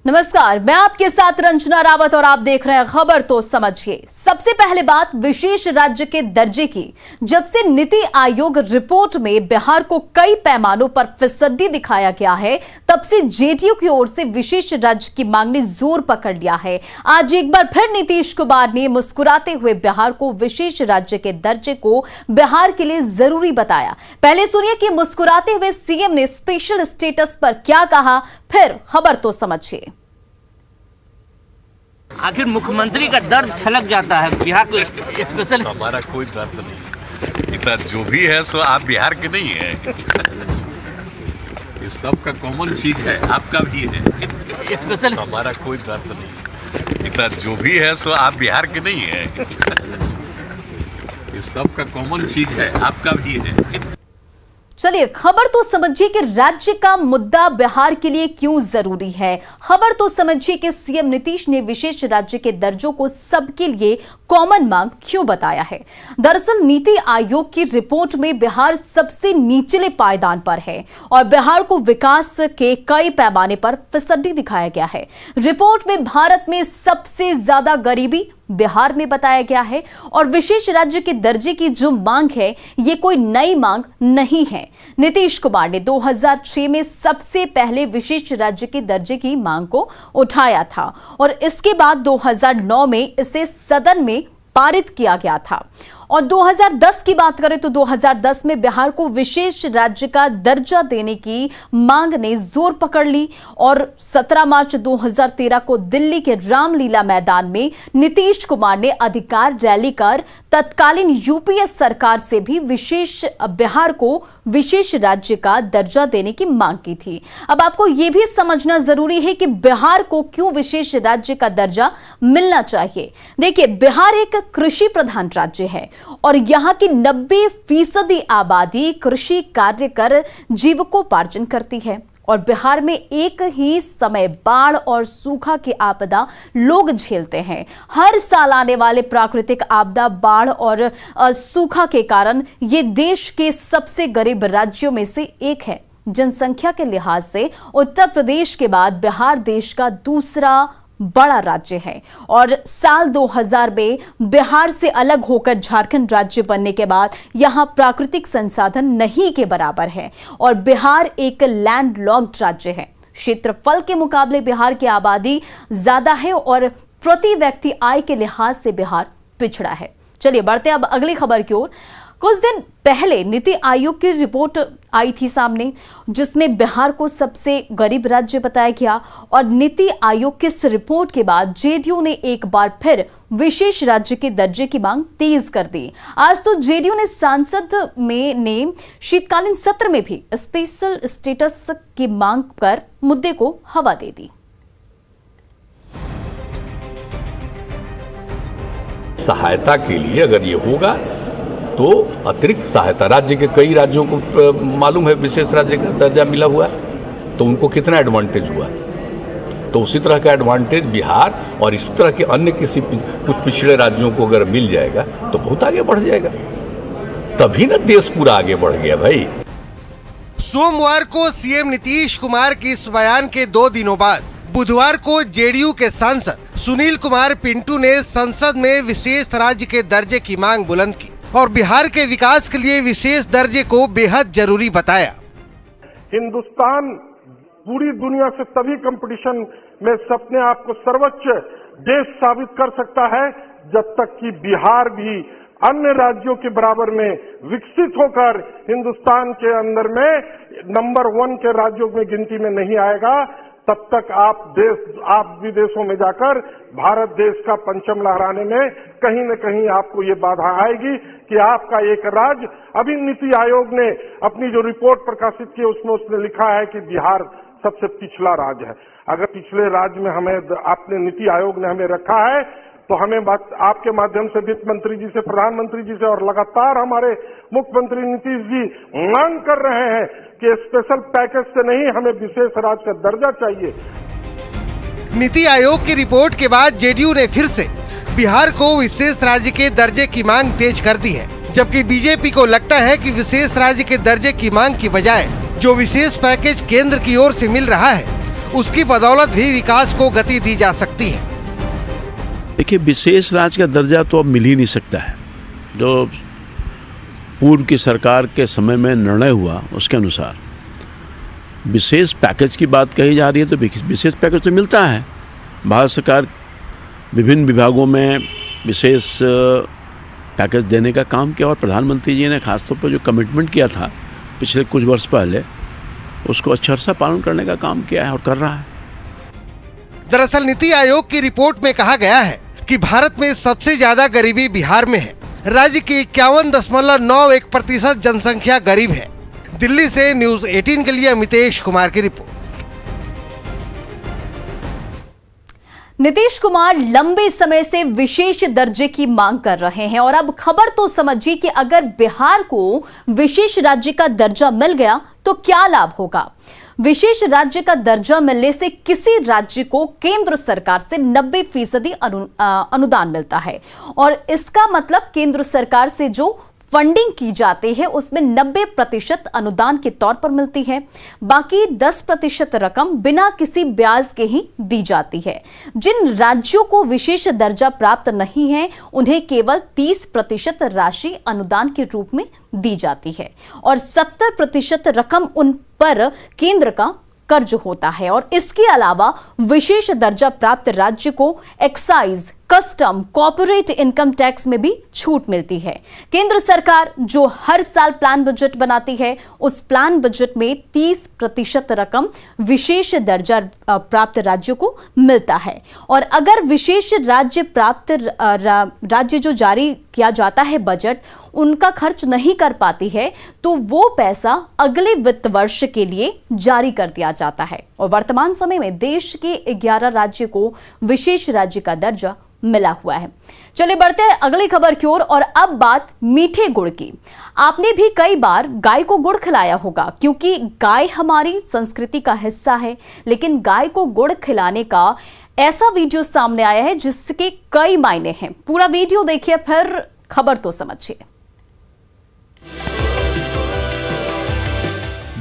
नमस्कार, मैं आपके साथ रंजना रावत और आप देख रहे हैं खबर तो समझिए। सबसे पहले बात विशेष राज्य के दर्जे की। जब से नीति आयोग रिपोर्ट में बिहार को कई पैमानों पर फिसड्डी दिखाया गया है, तब से जेडीयू की ओर से विशेष राज्य की मांग ने जोर पकड़ लिया है। आज एक बार फिर नीतीश कुमार ने मुस्कुराते हुए बिहार को विशेष राज्य के दर्जे को बिहार के लिए जरूरी बताया। पहले सुनिए कि मुस्कुराते हुए सीएम ने स्पेशल स्टेटस पर क्या कहा, फिर खबर तो समझिए। आखिर मुख्यमंत्री का दर्द छलक जाता है। बिहार को स्पेशल हमारा कोई दर्द नहीं, इतना जो भी है सो आप बिहार के नहीं है। ये सब का कॉमन चीज है, आपका भी है। स्पेशल हमारा कोई दर्द नहीं, इतना जो भी है सो आप बिहार के नहीं है। ये सब का कॉमन चीज है, आपका भी है। चलिए खबर तो समझिए कि राज्य का मुद्दा बिहार के लिए क्यों जरूरी है। खबर तो समझिए कि सीएम नीतीश ने विशेष राज्य के दर्जों को सबके लिए कॉमन मांग क्यों बताया है। दरअसल नीति आयोग की रिपोर्ट में बिहार सबसे निचले पायदान पर है और बिहार को विकास के कई पैमाने पर फिसड्डी दिखाया गया है। रिपोर्ट में भारत में सबसे ज्यादा गरीबी बिहार में बताया गया है और विशेष राज्य के दर्जे की जो मांग है, ये कोई नई मांग नहीं है। नीतीश कुमार ने 2006 में सबसे पहले विशेष राज्य के दर्जे की मांग को उठाया था और इसके बाद 2009 में इसे सदन में पारित किया गया था। और 2010 की बात करें तो 2010 में बिहार को विशेष राज्य का दर्जा देने की मांग ने जोर पकड़ ली और 17 मार्च 2013 को दिल्ली के रामलीला मैदान में नीतीश कुमार ने अधिकार रैली कर तत्कालीन यूपीए सरकार से भी बिहार को विशेष राज्य का दर्जा देने की मांग की थी। अब आपको यह भी समझना जरूरी है कि बिहार को क्यों विशेष राज्य का दर्जा मिलना चाहिए। देखिए, बिहार एक कृषि प्रधान राज्य है और यहाँ की 90% आबादी कृषि कार्य कर जीविकोपार्जन करती है और बिहार में एक ही समय बाढ़ और सूखा की आपदा लोग झेलते हैं। हर साल आने वाले प्राकृतिक आपदा, बाढ़ और सूखा के कारण ये देश के सबसे गरीब राज्यों में से एक है। जनसंख्या के लिहाज से उत्तर प्रदेश के बाद बिहार देश का दूसरा बड़ा राज्य है और साल 2000 में बिहार से अलग होकर झारखंड राज्य बनने के बाद यहां प्राकृतिक संसाधन नहीं के बराबर है और बिहार एक लैंडलॉक्ड राज्य है। क्षेत्रफल के मुकाबले बिहार की आबादी ज्यादा है और प्रति व्यक्ति आय के लिहाज से बिहार पिछड़ा है। चलिए बढ़ते अब अगली खबर की ओर। कुछ दिन पहले नीति आयोग की रिपोर्ट आई थी सामने, जिसमें बिहार को सबसे गरीब राज्य बताया गया और नीति आयोग की इस रिपोर्ट के बाद जेडीयू ने एक बार फिर विशेष राज्य के दर्जे की मांग तेज कर दी। आज तो जेडीयू ने संसद में शीतकालीन सत्र में भी स्पेशल स्टेटस की मांग पर मुद्दे को हवा दे दी। सहायता के लिए अगर ये होगा तो अतिरिक्त सहायता, राज्य के कई राज्यों को मालूम है विशेष राज्य का दर्जा मिला हुआ है, तो उनको कितना एडवांटेज हुआ, तो उसी तरह का एडवांटेज बिहार और इस तरह के अन्य कुछ पिछड़े राज्यों को अगर मिल जाएगा तो बहुत आगे बढ़ जाएगा। तभी ना देश पूरा आगे बढ़ गया भाई। सोमवार को सीएम नीतीश कुमार के इस बयान के 2 दिनों बाद बुधवार को जेडीयू के सांसद सुनील कुमार पिंटू ने संसद में विशेष राज्य के दर्जे की मांग बुलंद की और बिहार के विकास के लिए विशेष दर्जे को बेहद जरूरी बताया। हिंदुस्तान पूरी दुनिया से तभी कंपटीशन में अपने आप को सर्वोच्च देश साबित कर सकता है जब तक कि बिहार भी अन्य राज्यों के बराबर में विकसित होकर हिंदुस्तान के अंदर में नंबर 1 के राज्यों में गिनती में नहीं आएगा। तब तक आप विदेशों में जाकर भारत देश का परचम लहराने में कहीं न कहीं आपको ये बाधा आएगी कि आपका एक राज्य। अभी नीति आयोग ने अपनी जो रिपोर्ट प्रकाशित की उसमें उसने लिखा है कि बिहार सबसे पिछड़ा राज्य है। अगर पिछले राज्य में हमें अपने नीति आयोग ने हमें रखा है तो हमें आपके माध्यम से वित्त मंत्री जी से, प्रधानमंत्री जी से और लगातार हमारे मुख्यमंत्री नीतीश जी मांग कर रहे हैं कि स्पेशल पैकेज से नहीं, हमें विशेष राज्य का दर्जा चाहिए। नीति आयोग की रिपोर्ट के बाद जेडीयू ने फिर से बिहार को विशेष राज्य के दर्जे की मांग तेज कर दी है, जबकि बीजेपी को लगता है कि विशेष राज्य के दर्जे की मांग की बजाय जो विशेष पैकेज केंद्र की ओर से मिल रहा है उसकी बदौलत भी विकास को गति दी जा सकती है। देखिए, विशेष राज्य का दर्जा तो अब मिल ही नहीं सकता है। जो पूर्व की सरकार के समय में निर्णय हुआ उसके अनुसार विशेष पैकेज की बात कही जा रही है, तो विशेष पैकेज तो मिलता है। भारत सरकार विभिन्न विभागों में विशेष पैकेज देने का काम किया और प्रधानमंत्री जी ने खासतौर पर जो कमिटमेंट किया था पिछले कुछ वर्ष पहले, उसको अक्षरशः पालन करने का काम किया है और कर रहा है। दरअसल नीति आयोग की रिपोर्ट में कहा गया है कि भारत में सबसे ज्यादा गरीबी बिहार में है। राज्य की 51.91% जनसंख्या गरीब है। दिल्ली से न्यूज़ 18 के लिए अमितेश कुमार की रिपोर्ट। नीतीश कुमार लंबे समय से विशेष दर्जे की मांग कर रहे हैं और अब खबर तो समझिए कि अगर बिहार को विशेष राज्य का दर्जा मिल गया तो क्या लाभ होगा। विशेष राज्य का दर्जा मिलने से किसी राज्य को केंद्र सरकार से 90% अनुदान मिलता है और इसका मतलब केंद्र सरकार से जो फंडिंग की जाती है उसमें 90% अनुदान के तौर पर मिलती है। बाकी 10% रकम बिना किसी ब्याज के ही दी जाती है। जिन राज्यों को विशेष दर्जा प्राप्त नहीं है उन्हें केवल 30% राशि अनुदान के रूप में दी जाती है और 70% रकम उन पर केंद्र का कर्ज होता है। और इसके अलावा विशेष दर्जा प्राप्त राज्य को excise, custom, corporate income tax में भी छूट मिलती है। केंद्र सरकार जो हर साल प्लान बजट बनाती है उस प्लान बजट में 30% रकम विशेष दर्जा प्राप्त राज्यों को मिलता है और अगर विशेष राज्य प्राप्त राज्य जो जारी किया जाता है बजट उनका खर्च नहीं कर पाती है तो वो पैसा अगले वित्त वर्ष के लिए जारी कर दिया जाता है और वर्तमान समय में देश के 11 राज्य को विशेष राज्य का दर्जा मिला हुआ है। चलिए बढ़ते हैं अगली खबर की ओर और अब बात मीठे गुड़ की। आपने भी कई बार गाय को गुड़ खिलाया होगा क्योंकि गाय हमारी संस्कृति का हिस्सा है, लेकिन गाय को गुड़ खिलाने का ऐसा वीडियो सामने आया है जिसके कई मायने हैं। पूरा वीडियो देखिए फिर खबर तो समझिए।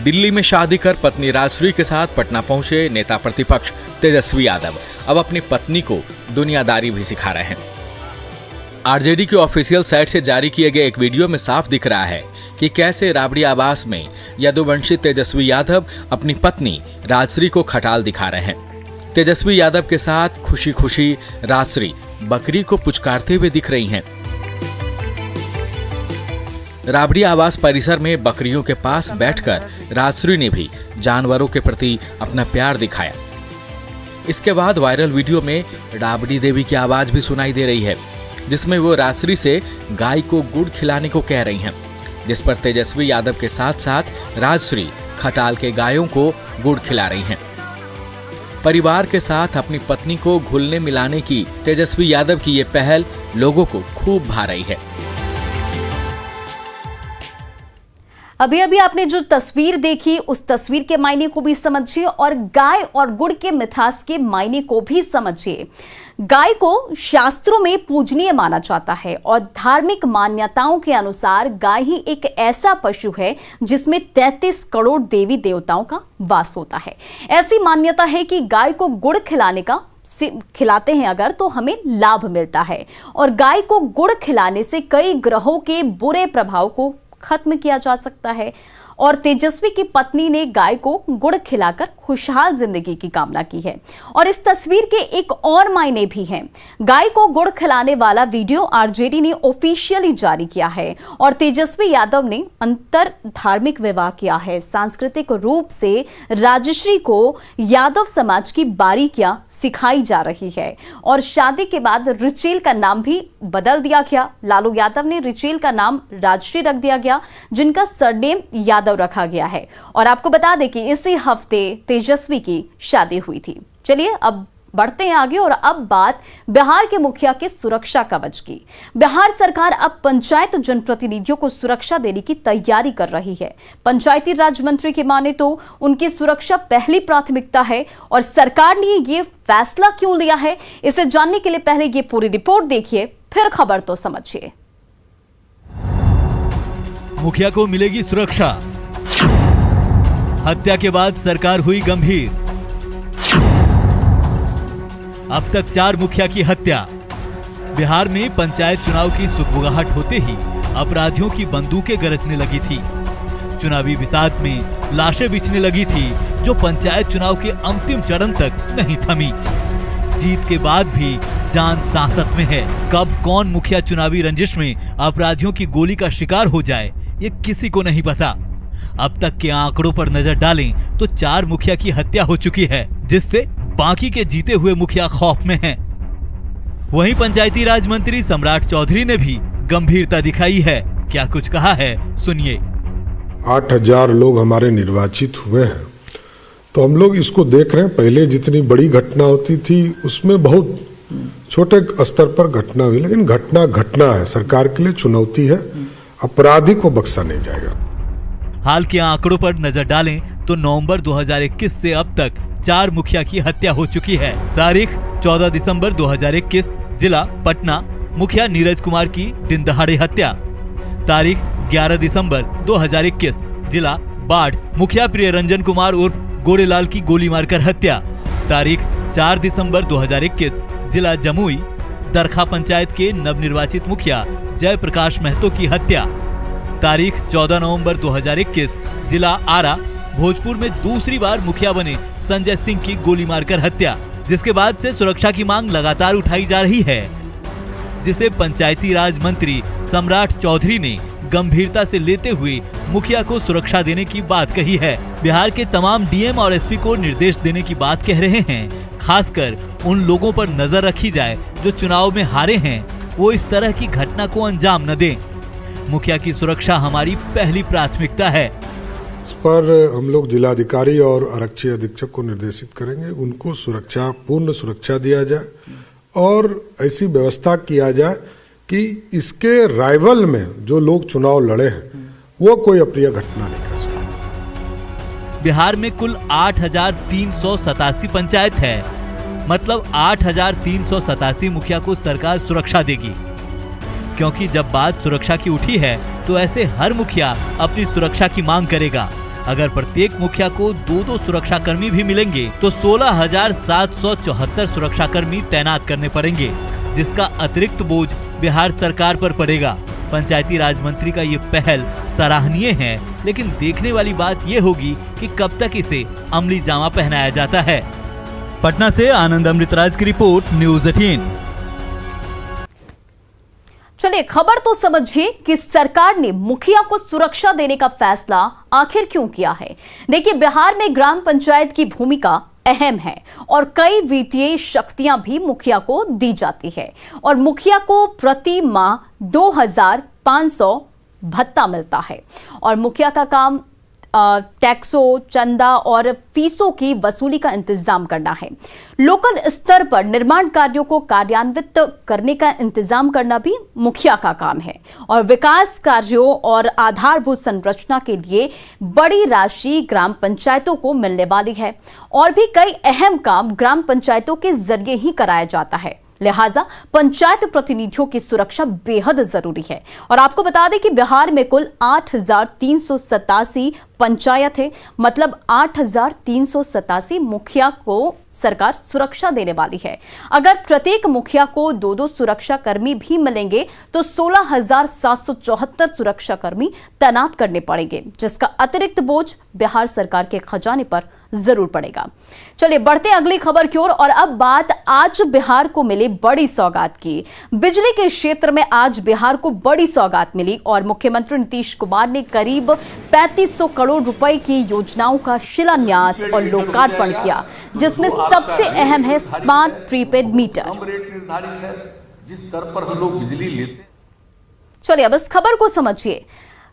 दिल्ली में शादी कर पत्नी राजश्री के साथ पटना पहुंचे नेता प्रतिपक्ष तेजस्वी यादव अब अपनी पत्नी को दुनियादारी भी सिखा रहे हैं। आरजेडी की ऑफिशियल साइट से जारी किए गए एक वीडियो में साफ दिख रहा है कि कैसे राबड़ी आवास में यदुवंशी तेजस्वी यादव अपनी पत्नी राजश्री को खटाल दिखा रहे हैं। तेजस्वी यादव के साथ खुशी खुशी राजश्री बकरी को पुचकारते हुए दिख रही हैं। राबड़ी आवास परिसर में बकरियों के पास बैठकर राजश्री ने भी जानवरों के प्रति अपना प्यार दिखाया। इसके बाद वायरल वीडियो में राबड़ी देवी की आवाज भी सुनाई दे रही है जिसमें वो राजश्री से गाय को गुड़ खिलाने को कह रही हैं, जिस पर तेजस्वी यादव के साथ साथ राजश्री खटाल के गायों को गुड़ खिला रही हैं। परिवार के साथ अपनी पत्नी को घुलने मिलाने की तेजस्वी यादव की ये पहल लोगों को खूब भा रही है। अभी अभी आपने जो तस्वीर देखी उस तस्वीर के मायने को भी समझिए और गाय और गुड़ के मिठास के मायने को भी समझिए। गाय को शास्त्रों में पूजनीय माना जाता है और धार्मिक मान्यताओं के अनुसार गाय ही एक ऐसा पशु है जिसमें 33 करोड़ देवी देवताओं का वास होता है। ऐसी मान्यता है कि गाय को गुड़ खिलाते हैं अगर तो हमें लाभ मिलता है और गाय को गुड़ खिलाने से कई ग्रहों के बुरे प्रभाव को खत्म किया जा सकता है। और तेजस्वी की पत्नी ने गाय को गुड़ खिलाकर खुशहाल जिंदगी की कामना की है। और इस तस्वीर के एक और मायने भी हैं। गाय को गुड़ खिलाने वाला वीडियो आरजेडी ने ऑफिशियली जारी किया है और तेजस्वी यादव ने अंतर धार्मिक विवाह किया है। सांस्कृतिक रूप से राजश्री को यादव समाज की बारीकियां सिखाई जा रही है और शादी के बाद रिचेल का नाम भी बदल दिया गया। लालू यादव ने रिचेल का नाम राजश्री रख दिया गया जिनका सरनेम यादव रखा गया है। और आपको बता दें कि इसी हफ्ते तेजस्वी की शादी हुई थी। चलिए अब बढ़ते हैं आगे और अब बात बिहार के मुखिया के सुरक्षा कवच की। बिहार सरकार अब पंचायत जनप्रतिनिधियों को सुरक्षा देने की तैयारी कर रही है। पंचायती राज मंत्री की माने तो उनकी सुरक्षा पहली प्राथमिकता है और सरकार ने ये फैसला क्यों लिया है इसे जानने के लिए पहले ये पूरी रिपोर्ट देखिए फिर खबर तो समझिए। मुखिया को मिलेगी सुरक्षा। हत्या के बाद सरकार हुई गंभीर। अब तक 4 मुखिया की हत्या। बिहार में पंचायत चुनाव की सुगबुगाहट होते ही अपराधियों की बंदूकें गरजने लगी थी। चुनावी विषाद में लाशें बिछने लगी थी जो पंचायत चुनाव के अंतिम चरण तक नहीं थमी। जीत के बाद भी जान सांसत में है। कब कौन मुखिया चुनावी रंजिश में अपराधियों की गोली का शिकार हो जाए ये किसी को नहीं पता। अब तक के आंकड़ों पर नजर डालें तो 4 मुखिया की हत्या हो चुकी है, जिससे बाकी के जीते हुए मुखिया खौफ में हैं। वहीं पंचायती राज मंत्री सम्राट चौधरी ने भी गंभीरता दिखाई है। क्या कुछ कहा है, सुनिए। 8,000 लोग हमारे निर्वाचित हुए हैं, तो हम लोग इसको देख रहे हैं। पहले जितनी बड़ी घटना होती थी उसमें बहुत छोटे स्तर पर घटना हुई, लेकिन घटना है, सरकार के लिए चुनौती है, अपराधी को बख्शा नहीं जाएगा। हाल के आंकड़ों पर नजर डालें तो नवंबर 2021 से अब तक 4 मुखिया की हत्या हो चुकी है। तारीख 14 दिसंबर 2021, जिला पटना, मुखिया नीरज कुमार की दिन दहाड़े हत्या। तारीख 11 दिसंबर 2021, जिला बाढ़, मुखिया प्रियरंजन कुमार उर्फ गोरेलाल की गोली मारकर हत्या। तारीख 4 दिसंबर 2021, जिला जमुई, दरखा पंचायत के नवनिर्वाचित मुखिया जयप्रकाश महतो की हत्या। तारीख 14 नवंबर 2021, जिला आरा, भोजपुर में दूसरी बार मुखिया बने संजय सिंह की गोली मारकर हत्या। जिसके बाद से सुरक्षा की मांग लगातार उठाई जा रही है, जिसे पंचायती राज मंत्री सम्राट चौधरी ने गंभीरता से लेते हुए मुखिया को सुरक्षा देने की बात कही है। बिहार के तमाम डीएम और एसपी को निर्देश देने की बात कह रहे हैं। खासकर उन लोगों पर नजर रखी जाए जो चुनाव में हारे हैं, वो इस तरह की घटना को अंजाम न दें। मुखिया की सुरक्षा हमारी पहली प्राथमिकता है। इस पर हम लोग जिलाधिकारी और आरक्षी अधीक्षक को निर्देशित करेंगे, उनको सुरक्षा, पूर्ण सुरक्षा दिया जाए और ऐसी व्यवस्था किया जाए कि इसके राइवल में जो लोग चुनाव लड़े हैं वो कोई अप्रिय घटना नहीं कर सके। बिहार में कुल 8,387 पंचायत है, मतलब 8,387 मुखिया को सरकार सुरक्षा देगी। क्योंकि जब बात सुरक्षा की उठी है तो ऐसे हर मुखिया अपनी सुरक्षा की मांग करेगा। अगर प्रत्येक मुखिया को 2-2 सुरक्षा कर्मी भी मिलेंगे तो 16,774 सुरक्षा कर्मी तैनात करने पड़ेंगे, जिसका अतिरिक्त बोझ बिहार सरकार पर पड़ेगा। पंचायती राज मंत्री का ये पहल सराहनीय है, लेकिन देखने वाली बात ये होगी कि कब तक इसे अमली जामा पहनाया जाता है। पटना से आनंद अमृतराज की रिपोर्ट, न्यूज़ 18। चलिए खबर तो समझिए कि सरकार ने मुखिया को सुरक्षा देने का फैसला आखिर क्यों किया है। देखिए, बिहार में ग्राम पंचायत की भूमिका अहम है और कई वित्तीय शक्तियां भी मुखिया को दी जाती है और मुखिया को प्रति माह 2,500 भत्ता मिलता है और मुखिया का काम टैक्सों, चंदा और फीसों की वसूली का इंतजाम करना है। लोकल स्तर पर निर्माण कार्यों को कार्यान्वित करने का इंतजाम करना भी मुखिया का काम है और विकास कार्यों और आधारभूत संरचना के लिए बड़ी राशि ग्राम पंचायतों को मिलने वाली है और भी कई अहम काम ग्राम पंचायतों के जरिए ही कराया जाता है। लिहाजा पंचायत प्रतिनिधियों की सुरक्षा बेहद जरूरी है और आपको बता दें कि बिहार में कुल 8,387 पंचायत है, मतलब 8,387 मुखिया को सरकार सुरक्षा देने वाली है। अगर प्रत्येक मुखिया को 2-2 सुरक्षा कर्मी भी मिलेंगे तो 16,774 सुरक्षा कर्मी तैनात करने पड़ेंगे, जिसका अतिरिक्त बोझ बिहार सरकार के खजाने पर जरूर पड़ेगा। चलिए बढ़ते अगली खबर की ओर और अब बात आज बिहार को मिली बड़ी सौगात की। बिजली के क्षेत्र में आज बिहार को बड़ी सौगात मिली और मुख्यमंत्री नीतीश कुमार ने करीब 3500 करोड़ रुपए की योजनाओं का शिलान्यास और लोकार्पण किया, जिसमें सबसे अहम है स्मार्ट प्रीपेड मीटर। निर्धारित है जिस दर पर हम लोग बिजली लेते। चलिए अब इस खबर को समझिए।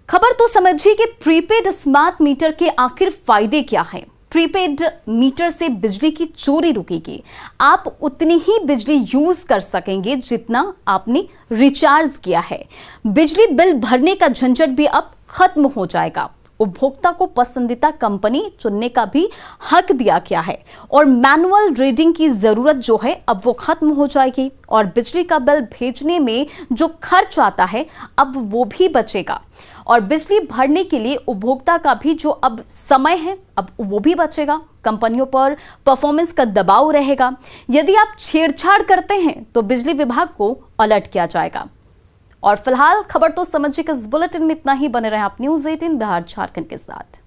खबर तो समझिए कि प्रीपेड स्मार्ट मीटर के आखिर फायदे क्या हैं। प्रीपेड मीटर से बिजली की चोरी रुकेगी। आप उतनी ही बिजली यूज कर सकेंगे जितना आपने रिचार्ज किया है। बिजली बिल भरने का झंझट भी अब खत्म हो जाएगा। उपभोक्ता को पसंदीदा कंपनी चुनने का भी हक दिया गया है और मैनुअल रीडिंग की जरूरत जो है अब वो खत्म हो जाएगी और बिजली का बिल भेजने में जो खर्च आता है अब वो भी बचेगा। और बिजली भरने के लिए उपभोक्ता का भी जो अब समय है अब वो भी बचेगा। कंपनियों पर परफॉर्मेंस का दबाव रहेगा। यदि आप छेड़छाड़ करते हैं तो बिजली विभाग को अलर्ट किया जाएगा। और फिलहाल खबर तो समझिए कि इस बुलेटिन में इतना ही। बने रहे आप न्यूज़ 18 बिहार झारखंड के साथ।